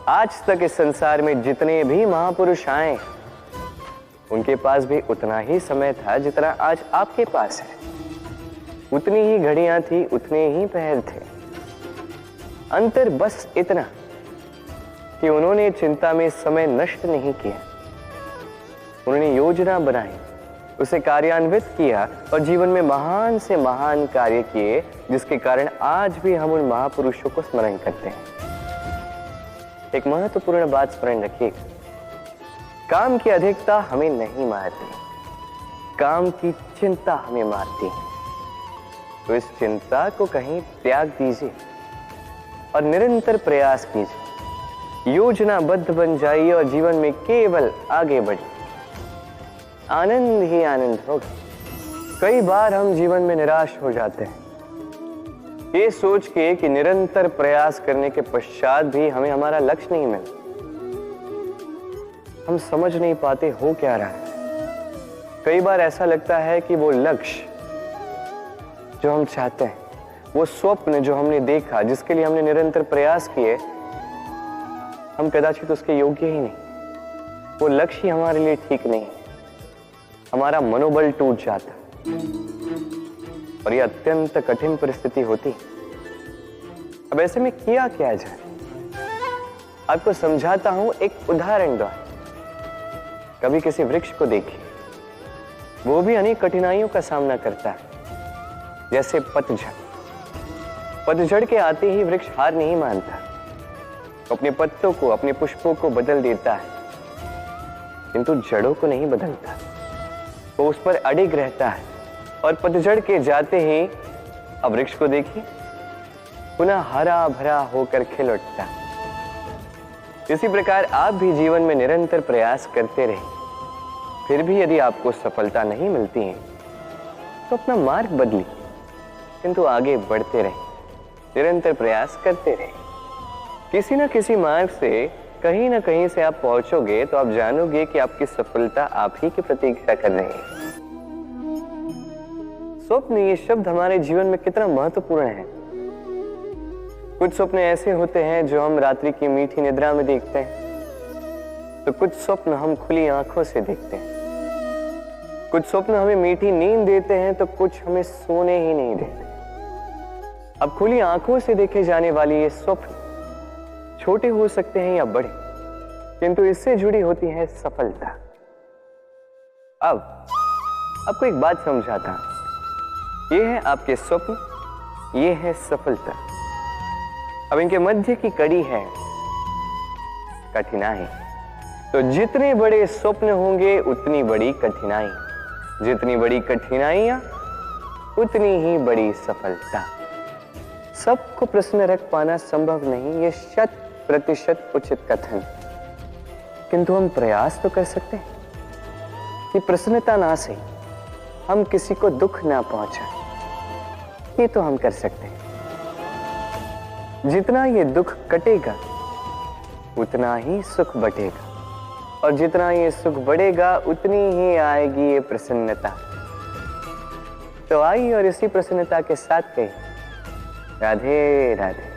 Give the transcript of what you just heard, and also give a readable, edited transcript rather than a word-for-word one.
आज तक इस संसार में जितने भी महापुरुष आए उनके पास भी उतना ही समय था जितना आज आपके पास है। उतनी ही घड़ियां थी, उतने ही पहर थे। अंतर बस इतना कि उन्होंने चिंता में समय नष्ट नहीं किया। उन्होंने योजना बनाई, उसे कार्यान्वित किया और जीवन में महान से महान कार्य किए, जिसके कारण आज भी हम उन महापुरुषों को स्मरण करते हैं। एक महत्वपूर्ण बात स्मरण रखिएगा, काम की अधिकता हमें नहीं मारती, काम की चिंता हमें मारती है। तो इस चिंता को कहीं त्याग दीजिए और निरंतर प्रयास कीजिए। योजनाबद्ध बन जाइए और जीवन में केवल आगे बढ़िए। आनंद ही आनंद होगा। कई बार हम जीवन में निराश हो जाते हैं, ये सोच के कि निरंतर प्रयास करने के पश्चात भी हमें हमारा लक्ष्य नहीं मिला। हम समझ नहीं पाते हो क्या रहा है। कई बार ऐसा लगता है कि वो लक्ष्य जो हम चाहते हैं, वो स्वप्न जो हमने देखा, जिसके लिए हमने निरंतर प्रयास किए, हम कदाचित उसके योग्य ही नहीं। वो लक्ष्य ही हमारे लिए ठीक नहीं। हमारा मनोबल टूट जाता और ये अत्यंत कठिन परिस्थिति होती। अब ऐसे में किया क्या जाए, आपको समझाता हूं एक उदाहरण द्वारा। कभी किसी वृक्ष को देखिए, वो भी अनेक कठिनाइयों का सामना करता है, जैसे पतझड़। पतझड़ के आते ही वृक्ष हार नहीं मानता, अपने पत्तों को, अपने पुष्पों को बदल देता है, किंतु जड़ों को नहीं बदलता। वो उस पर अडिग रहता है और पतझड़ के जाते ही अब वृक्ष को देखिए, पुनः हरा भरा होकर खिल उठता। इसी प्रकार आप भी जीवन में निरंतर प्रयास करते रहें। फिर भी यदि आपको सफलता नहीं मिलती है तो अपना मार्ग बदलिए, किंतु आगे बढ़ते रहें, निरंतर प्रयास करते रहें। किसी न किसी मार्ग से, कहीं ना कहीं से आप पहुंचोगे तो आप जानोगे कि आपकी सफलता आप ही की प्रतीक्षा कर रही है। स्वप्न, ये शब्द हमारे जीवन में कितना महत्वपूर्ण है। कुछ स्वप्न ऐसे होते हैं जो हम रात्रि की मीठी निद्रा में देखते हैं, तो कुछ स्वप्न हम खुली आंखों से देखते हैं। कुछ स्वप्न हमें मीठी नींद देते हैं, तो कुछ हमें सोने ही नहीं देते। अब खुली आंखों से देखे जाने वाली ये स्वप्न छोटे हो सकते हैं या बड़े, किंतु इससे जुड़ी होती है सफलता। अब आपको एक बात समझाता हूं। ये है आपके स्वप्न, ये है सफलता। अब इनके मध्य की कड़ी है कठिनाई। तो जितने बड़े स्वप्न होंगे उतनी बड़ी कठिनाई, जितनी बड़ी कठिनाइयां उतनी ही बड़ी सफलता। सबको प्रसन्न रख पाना संभव नहीं, ये 100% उचित कथन, किंतु हम प्रयास तो कर सकते हैं कि प्रसन्नता ना सही, हम किसी को दुख ना पहुंचाएं। ये तो हम कर सकते हैं। जितना ये दुख कटेगा उतना ही सुख बढ़ेगा, और जितना ये सुख बढ़ेगा उतनी ही आएगी ये प्रसन्नता। तो आइए और इसी प्रसन्नता के साथ कहिए राधे राधे।